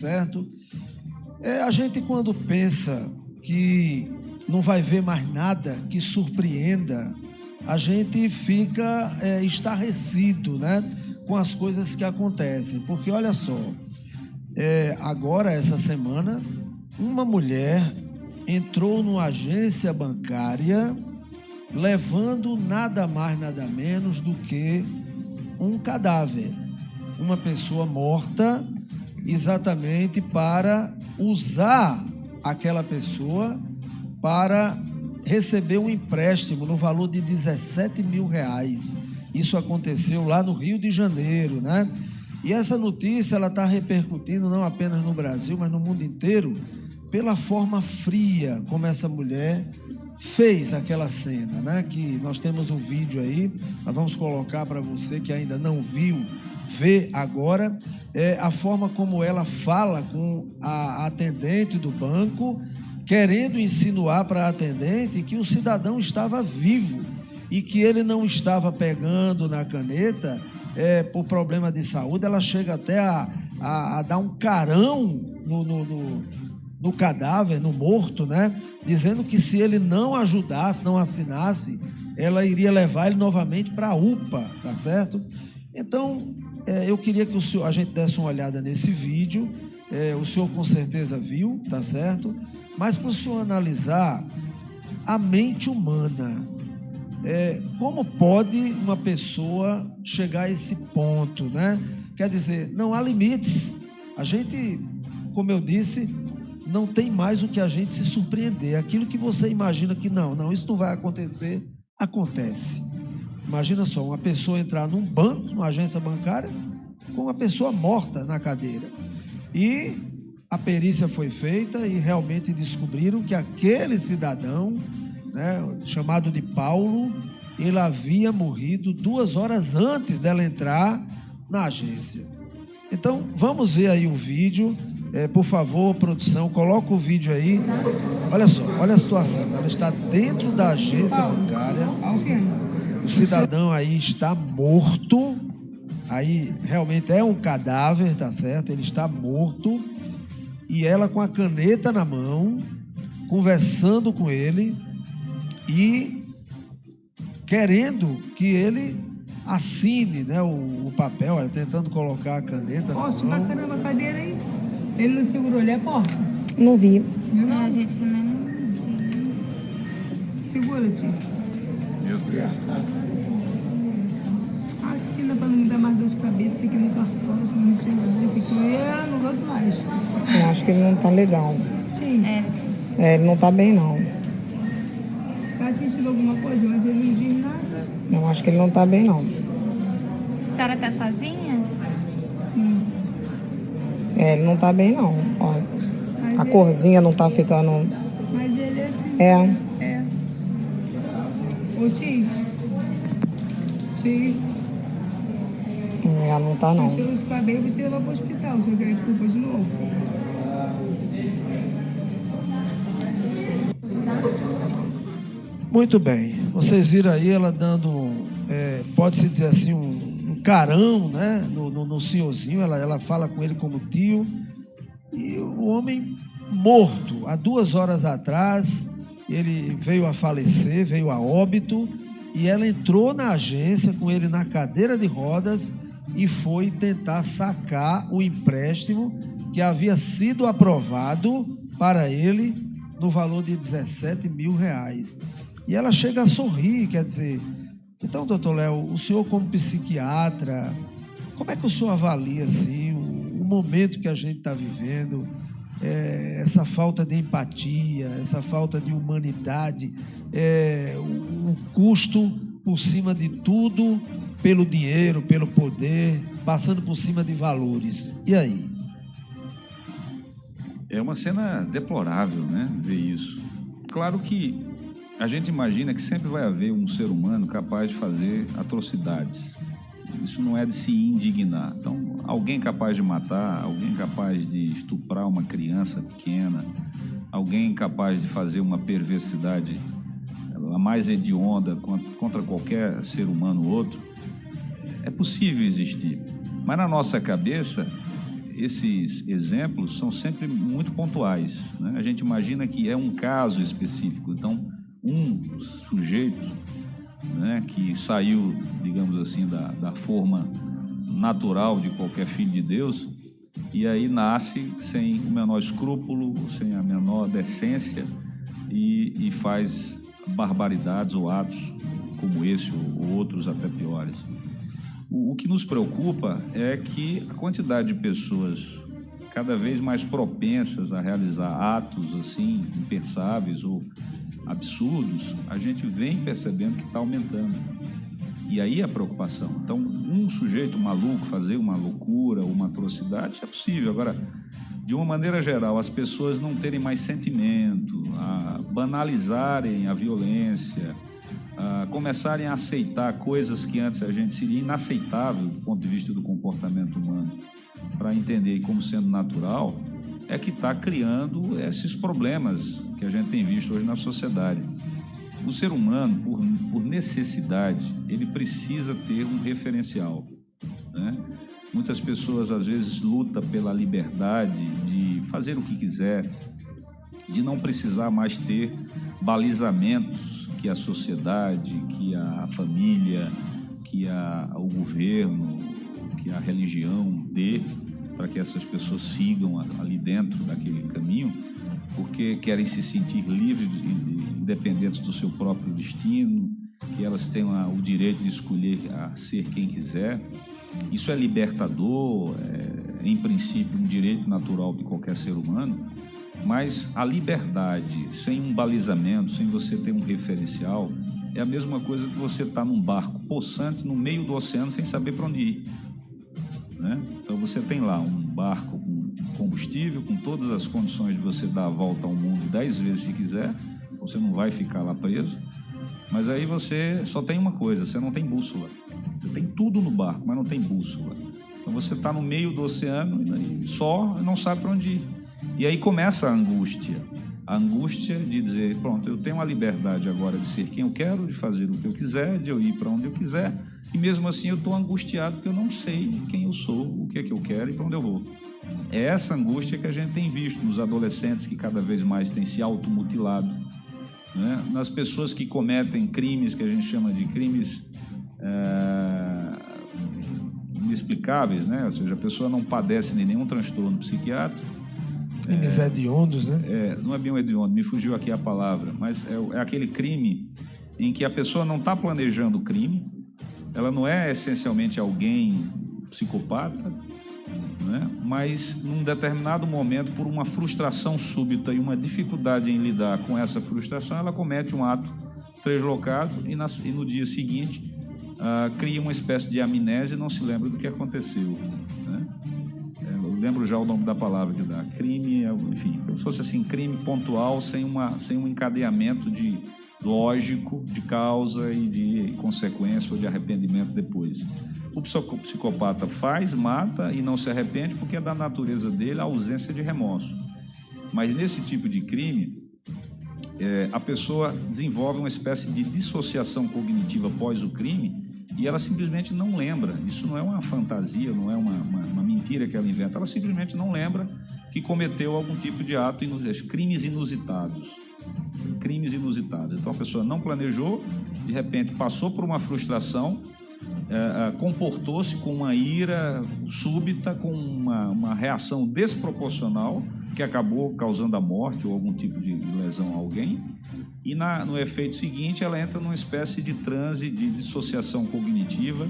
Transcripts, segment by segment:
certo? A gente, quando pensa que não vai ver mais nada que surpreenda, a gente fica estarrecido, né, com as coisas que acontecem. Porque, olha só, agora, essa semana, uma mulher entrou numa agência bancária levando nada mais, nada menos do que um cadáver, uma pessoa morta, exatamente para usar aquela pessoa para receber um empréstimo no valor de 17 mil reais. Isso aconteceu lá no Rio de Janeiro, né? E essa notícia, ela está repercutindo não apenas no Brasil, mas no mundo inteiro, pela forma fria como essa mulher fez aquela cena, né? Que nós temos um vídeo aí, nós vamos colocar para você que ainda não viu, ver agora, a forma como ela fala com a atendente do banco, querendo insinuar para a atendente que o cidadão estava vivo e que ele não estava pegando na caneta por problema de saúde. Ela chega até a dar um carão no cadáver, no morto, né? Dizendo que se ele não ajudasse, não assinasse, ela iria levar ele novamente para a UPA, tá certo? Então, eu queria que a gente desse uma olhada nesse vídeo. O senhor com certeza viu, tá certo? Mas para o senhor analisar a mente humana, como pode uma pessoa chegar a esse ponto, né? Quer dizer, não há limites. A gente, como eu disse, não tem mais o que a gente se surpreender. Aquilo que você imagina que não, isso não vai acontecer, acontece. Imagina só, uma pessoa entrar num banco, numa agência bancária, com uma pessoa morta na cadeira. E a perícia foi feita e realmente descobriram que aquele cidadão, né, chamado de Paulo, ele havia morrido 2 horas antes dela entrar na agência. Então, vamos ver aí o vídeo. Por favor, produção, coloca o vídeo aí. Olha só, olha a situação. Ela está dentro da agência bancária. O cidadão aí está morto. Aí realmente é um cadáver, tá certo? Ele está morto. E ela com a caneta na mão, conversando com ele e querendo que ele assine, né, o papel, olha, tentando colocar a caneta na mão. Pra caramba a cadeira aí. Ele não segurou ali a porta? Não vi. Não, a gente também não viu. Segura, tio. Meu Deus. Assina pra não me dar mais dor de cabeça, tem que ir no cartório, não sei mais, tem que ir. Eu não gosto mais. Eu acho que ele não tá legal. Tio, Ele não tá bem, não. tá sentindo alguma coisa, mas ele não diz nada. Eu acho que ele não tá bem, não. A senhora tá sozinha? Sim. Ele não tá bem, não. Olha, Mas a ele- corzinha não tá ficando... Mas ele é assim. É. Ô, tio. Tio. Não tá, não. Se eu ficar bem, eu vou te levar pro hospital. Se eu quero culpa de novo. Muito bem, vocês viram aí ela dando, pode-se dizer assim, um carão, né, no senhorzinho. Ela fala com ele como tio. E o homem morto, há 2 horas atrás, ele veio a falecer, veio a óbito, e ela entrou na agência com ele na cadeira de rodas e foi tentar sacar o empréstimo que havia sido aprovado para ele no valor de 17 mil reais. E ela chega a sorrir, quer dizer... Então, doutor Léo, o senhor como psiquiatra, como é que o senhor avalia assim, o momento que a gente está vivendo, essa falta de empatia, essa falta de humanidade, o custo por cima de tudo, pelo dinheiro, pelo poder, passando por cima de valores. E aí? É uma cena deplorável, né? Ver isso. Claro que a gente imagina que sempre vai haver um ser humano capaz de fazer atrocidades. Isso não é de se indignar. Então, alguém capaz de matar, alguém capaz de estuprar uma criança pequena, alguém capaz de fazer uma perversidade a mais hedionda contra qualquer ser humano ou outro, é possível existir. Mas na nossa cabeça, esses exemplos são sempre muito pontuais, né? A gente imagina que é um caso específico. Então, um sujeito, né, que saiu, digamos assim, da forma natural de qualquer filho de Deus, e aí nasce sem o menor escrúpulo, sem a menor decência, e faz barbaridades ou atos como esse ou outros até piores. O que nos preocupa é que a quantidade de pessoas cada vez mais propensas a realizar atos assim impensáveis ou absurdos, a gente vem percebendo que está aumentando. E aí a preocupação. Então, um sujeito maluco fazer uma loucura ou uma atrocidade, isso é possível. Agora, de uma maneira geral, as pessoas não terem mais sentimento, a banalizarem a violência, a começarem a aceitar coisas que antes a gente seria inaceitável do ponto de vista do comportamento humano, para entender como sendo natural, é que está criando esses problemas que a gente tem visto hoje na sociedade. O ser humano, por necessidade, ele precisa ter um referencial, né? Muitas pessoas, às vezes, lutam pela liberdade de fazer o que quiser, de não precisar mais ter balizamentos que a sociedade, que a família, que o governo, que a religião dê para que essas pessoas sigam ali dentro daquele caminho, porque querem se sentir livres e independentes do seu próprio destino, que elas tenham o direito de escolher a ser quem quiser. Isso é libertador, em princípio, um direito natural de qualquer ser humano, mas a liberdade sem um balizamento, sem você ter um referencial, é a mesma coisa que você estar num barco possante no meio do oceano sem saber para onde ir, né? Então você tem lá um barco com combustível, com todas as condições de você dar a volta ao mundo 10 vezes se quiser, você não vai ficar lá preso, mas aí você só tem uma coisa, você não tem bússola. Você tem tudo no barco, mas não tem bússola. Então você está no meio do oceano e só não sabe para onde ir. E aí começa a angústia de dizer, pronto, eu tenho a liberdade agora de ser quem eu quero, de fazer o que eu quiser, de eu ir para onde eu quiser, e mesmo assim eu estou angustiado porque eu não sei quem eu sou, o que é que eu quero e para onde eu vou. É essa angústia que a gente tem visto nos adolescentes que cada vez mais têm se automutilado, né? Nas pessoas que cometem crimes, que a gente chama de crimes inexplicáveis, né? Ou seja, a pessoa não padece de nenhum transtorno psiquiátrico. Crimes hediondos, né? Não é bem um hediondo, me fugiu aqui a palavra, mas é aquele crime em que a pessoa não está planejando o crime, ela não é essencialmente alguém psicopata, né? Mas num determinado momento, por uma frustração súbita e uma dificuldade em lidar com essa frustração, ela comete um ato translocado e no dia seguinte cria uma espécie de amnésia e não se lembra do que aconteceu, né? Eu lembro já o nome da palavra que dá. Crime, enfim, como se fosse assim, crime pontual sem um encadeamento lógico de causa e de consequência ou de arrependimento depois. O psicopata faz, mata e não se arrepende porque é da natureza dele a ausência de remorso. Mas nesse tipo de crime, a pessoa desenvolve uma espécie de dissociação cognitiva após o crime e ela simplesmente não lembra. Isso não é uma fantasia, não é uma mentira que ela inventa. Ela simplesmente não lembra que cometeu algum tipo de ato, crimes inusitados. Crimes inusitados. Então a pessoa não planejou, de repente passou por uma frustração, comportou-se com uma ira súbita, com uma reação desproporcional que acabou causando a morte ou algum tipo de lesão a alguém, e no efeito seguinte ela entra numa espécie de transe de dissociação cognitiva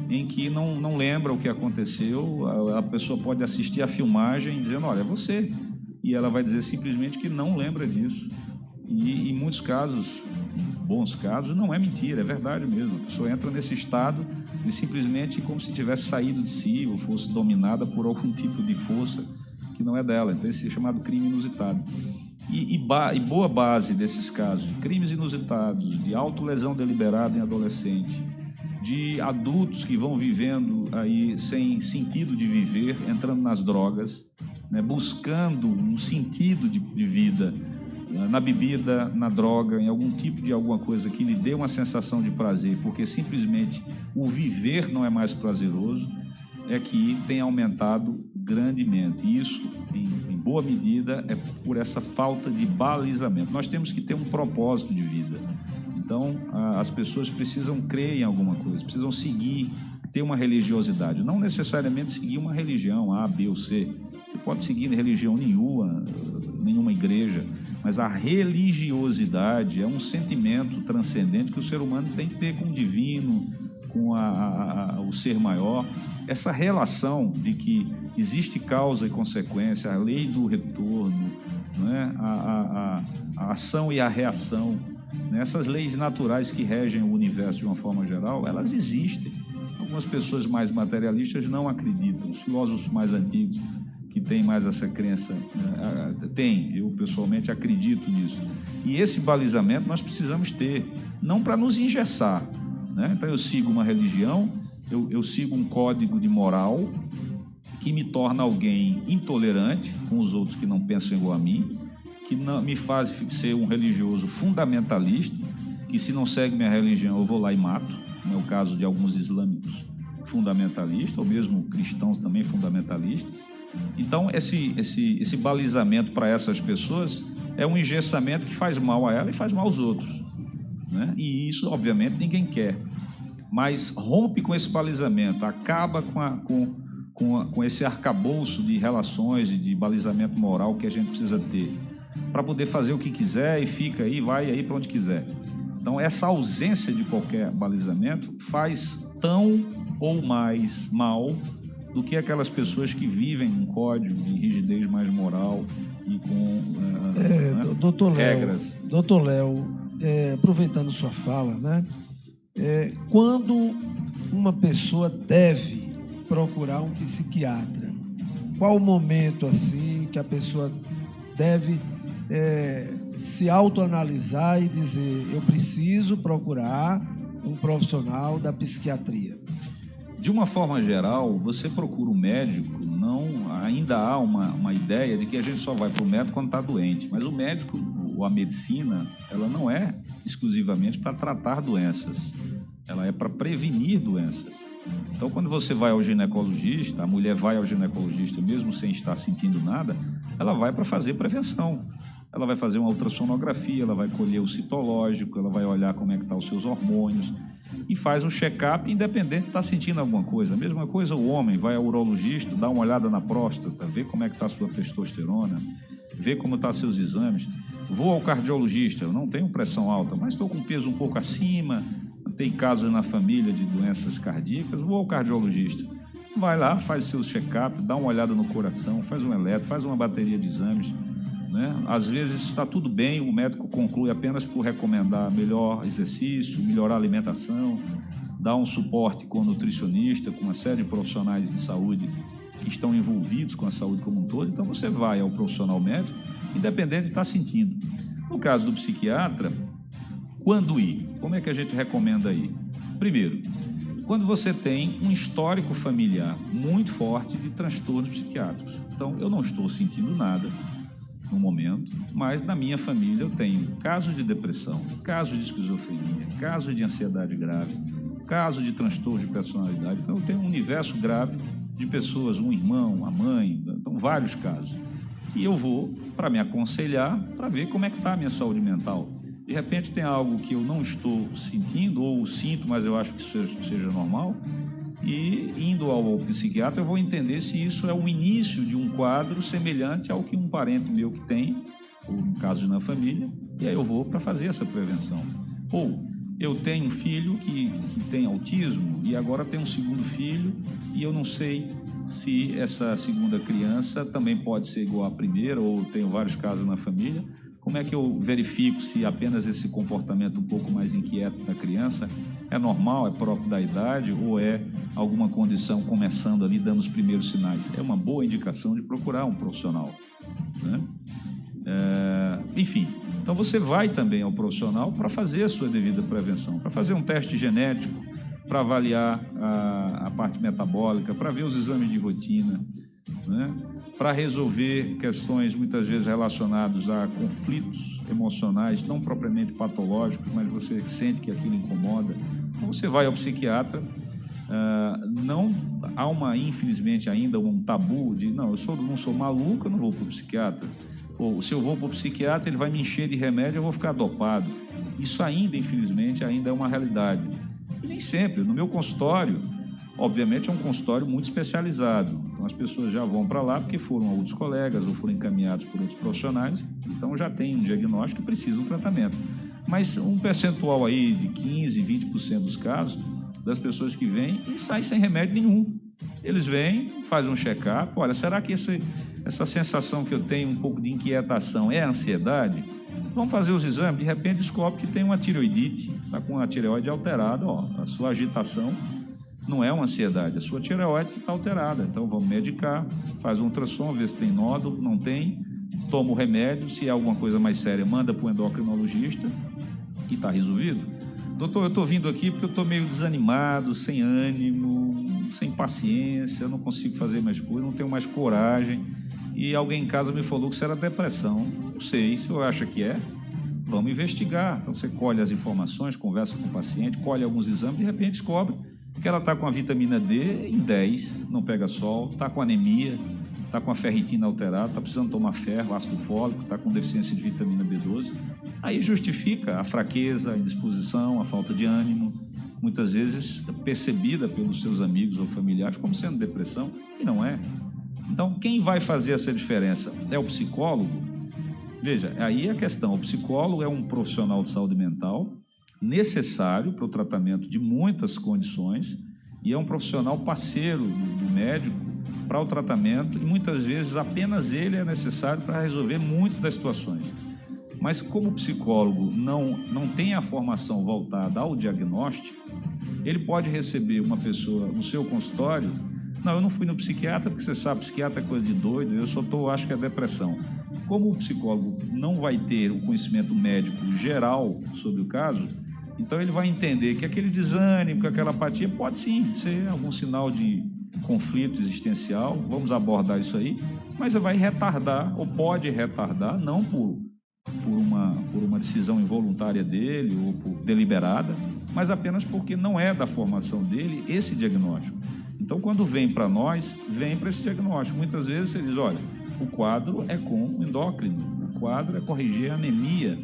em que não lembra o que aconteceu. A pessoa pode assistir a filmagem dizendo, olha, é você, e ela vai dizer simplesmente que não lembra disso. E em muitos casos, bons casos, não é mentira, é verdade mesmo. A pessoa entra nesse estado de simplesmente como se tivesse saído de si ou fosse dominada por algum tipo de força que não é dela. Então, esse é chamado crime inusitado. E boa base desses casos de crimes inusitados, de autolesão deliberada em adolescente, de adultos que vão vivendo aí sem sentido de viver, entrando nas drogas, né, buscando um sentido de vida na bebida, na droga, em algum tipo de alguma coisa que lhe dê uma sensação de prazer, porque simplesmente o viver não é mais prazeroso. é que tem aumentado grandemente. E isso, em boa medida, é por essa falta de balizamento. Nós temos que ter um propósito de vida. Então, as pessoas precisam crer em alguma coisa, precisam seguir, ter uma religiosidade. Não necessariamente seguir uma religião A, B ou C. Você pode seguir religião nenhuma igreja, mas a religiosidade é um sentimento transcendente que o ser humano tem que ter com o divino, com o ser maior. Essa relação de que existe causa e consequência, a lei do retorno, né? a ação e a reação, né? Essas leis naturais que regem o universo de uma forma geral, elas existem. Algumas pessoas mais materialistas não acreditam, os filósofos mais antigos que têm mais essa crença, eu pessoalmente acredito nisso. E esse balizamento nós precisamos ter, não para nos engessar, né? Então eu sigo uma religião, eu sigo um código de moral que me torna alguém intolerante com os outros que não pensam igual a mim, que não, me faz ser um religioso fundamentalista, que se não segue minha religião eu vou lá e mato, como é o caso de alguns islâmicos fundamentalistas, ou mesmo cristãos também fundamentalistas. Então, esse balizamento para essas pessoas é um engessamento que faz mal a ela e faz mal aos outros, né? E isso, obviamente, ninguém quer. Mas rompe com esse balizamento, acaba com esse arcabouço de relações e de balizamento moral que a gente precisa ter para poder fazer o que quiser e fica aí, vai aí para onde quiser. Então, essa ausência de qualquer balizamento faz tão ou mais mal do que aquelas pessoas que vivem um código de rigidez mais moral e com regras. Doutor Léo, aproveitando sua fala, né? Quando uma pessoa deve procurar um psiquiatra? Qual o momento assim que a pessoa deve se autoanalisar e dizer: eu preciso procurar um profissional da psiquiatria? De uma forma geral, você procura um médico, ainda há uma ideia de que a gente só vai para o médico quando está doente, mas o médico, ou a medicina, ela não é exclusivamente para tratar doenças, ela é para prevenir doenças. Então, quando você vai ao ginecologista, a mulher vai ao ginecologista mesmo sem estar sentindo nada, ela vai para fazer prevenção. Ela vai fazer uma ultrassonografia, ela vai colher o citológico, ela vai olhar como é que estão os seus hormônios e faz um check-up independente de estar sentindo alguma coisa. A mesma coisa o homem vai ao urologista, dá uma olhada na próstata, ver como é que está a sua testosterona, ver como estão seus exames. Vou ao cardiologista, eu não tenho pressão alta, mas estou com peso um pouco acima, tem casos na família de doenças cardíacas, vou ao cardiologista. Vai lá, faz seu check-up, dá uma olhada no coração, faz um eletro, faz uma bateria de exames, né? Às vezes está tudo bem, o médico conclui apenas por recomendar melhor exercício, melhorar a alimentação, dar um suporte com o nutricionista, com uma série de profissionais de saúde que estão envolvidos com a saúde como um todo. Então você vai ao profissional médico, independente de estar sentindo. No caso do psiquiatra, quando ir? Como é que a gente recomenda ir? Primeiro, quando você tem um histórico familiar muito forte de transtornos psiquiátricos. Então, eu não estou sentindo nada no momento, mas na minha família eu tenho casos de depressão, casos de esquizofrenia, casos de ansiedade grave, casos de transtorno de personalidade. Então, eu tenho um universo grave de pessoas, um irmão, a mãe, então vários casos. E eu vou para me aconselhar, para ver como é que está a minha saúde mental. De repente tem algo que eu não estou sentindo, ou sinto, mas eu acho que seja normal, e indo ao psiquiatra eu vou entender se isso é o início de um quadro semelhante ao que um parente meu que tem, ou no caso na família, e aí eu vou para fazer essa prevenção. Ou eu tenho um filho que tem autismo e agora tem um segundo filho e eu não sei se essa segunda criança também pode ser igual à primeira, ou tenho vários casos na família. Como é que eu verifico se apenas esse comportamento um pouco mais inquieto da criança é normal, é próprio da idade, ou é alguma condição começando ali, dando os primeiros sinais? É uma boa indicação de procurar um profissional, né? Enfim, então você vai também ao profissional para fazer a sua devida prevenção, para fazer um teste genético, para avaliar a parte metabólica, para ver os exames de rotina, né? Para resolver questões muitas vezes relacionadas a conflitos emocionais, não propriamente patológicos, mas você sente que aquilo incomoda. Então você vai ao psiquiatra Não há infelizmente ainda um tabu de, não, não sou maluco, eu não vou para o psiquiatra. Ou se eu vou para o psiquiatra, ele vai me encher de remédio, eu vou ficar dopado. Isso ainda, infelizmente, ainda é uma realidade. E nem sempre. No meu consultório, obviamente, é um consultório muito especializado. Então, as pessoas já vão para lá porque foram a outros colegas ou foram encaminhados por outros profissionais, então já tem um diagnóstico e precisam de um tratamento. Mas um percentual aí de 15%, 20% dos casos, das pessoas que vêm e saem sem remédio nenhum. Eles vêm, fazem um check-up, olha, será que essa sensação que eu tenho, um pouco de inquietação, é ansiedade? Vamos fazer os exames, de repente descobre que tem uma tireoidite, está com a tireoide alterada, a sua agitação não é uma ansiedade, a sua tireoide que está alterada. Então vamos medicar, faz um ultrassom, vê se tem nódulo, não tem, toma o remédio, se é alguma coisa mais séria, manda para o endocrinologista e está resolvido. Doutor, eu estou vindo aqui porque eu estou meio desanimado, sem ânimo, sem paciência, não consigo fazer mais coisas, não tenho mais coragem. E alguém em casa me falou que isso era depressão. Não sei, se eu acho que é, vamos investigar. Então você colhe as informações, conversa com o paciente, colhe alguns exames, de repente descobre que ela está com a vitamina D em 10, não pega sol, está com anemia, está com a ferritina alterada, está precisando tomar ferro, ácido fólico, está com deficiência de vitamina B12. Aí justifica a fraqueza, a indisposição, a falta de ânimo, muitas vezes percebida pelos seus amigos ou familiares como sendo depressão, e não é. Então, quem vai fazer essa diferença é o psicólogo? Veja, aí é a questão, o psicólogo é um profissional de saúde mental necessário para o tratamento de muitas condições e é um profissional parceiro do médico para o tratamento e muitas vezes apenas ele é necessário para resolver muitas das situações. Mas como o psicólogo não tem a formação voltada ao diagnóstico, ele pode receber uma pessoa no seu consultório, não, eu não fui no psiquiatra porque você sabe, psiquiatra é coisa de doido, eu só acho que é depressão. Como o psicólogo não vai ter o conhecimento médico geral sobre o caso, então ele vai entender que aquele desânimo, que aquela apatia pode sim ser algum sinal de conflito existencial, vamos abordar isso aí, mas vai retardar, ou pode retardar, não por uma decisão involuntária dele ou por deliberada, mas apenas porque não é da formação dele esse diagnóstico. Então, quando vem para nós, vem para esse diagnóstico. Muitas vezes você diz, olha, o quadro é com endócrino, o quadro é corrigir a anemia,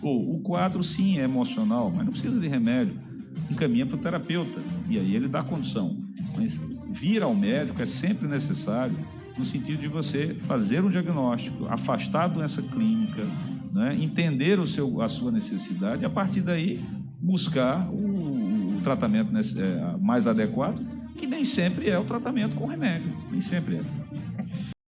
ou o quadro sim é emocional, mas não precisa de remédio, encaminha para o terapeuta, e aí ele dá a condição. Mas vir ao médico é sempre necessário, no sentido de você fazer um diagnóstico, afastar a doença clínica, né? Entender a sua necessidade e, a partir daí, buscar o tratamento mais adequado, que nem sempre é o tratamento com remédio, nem sempre é.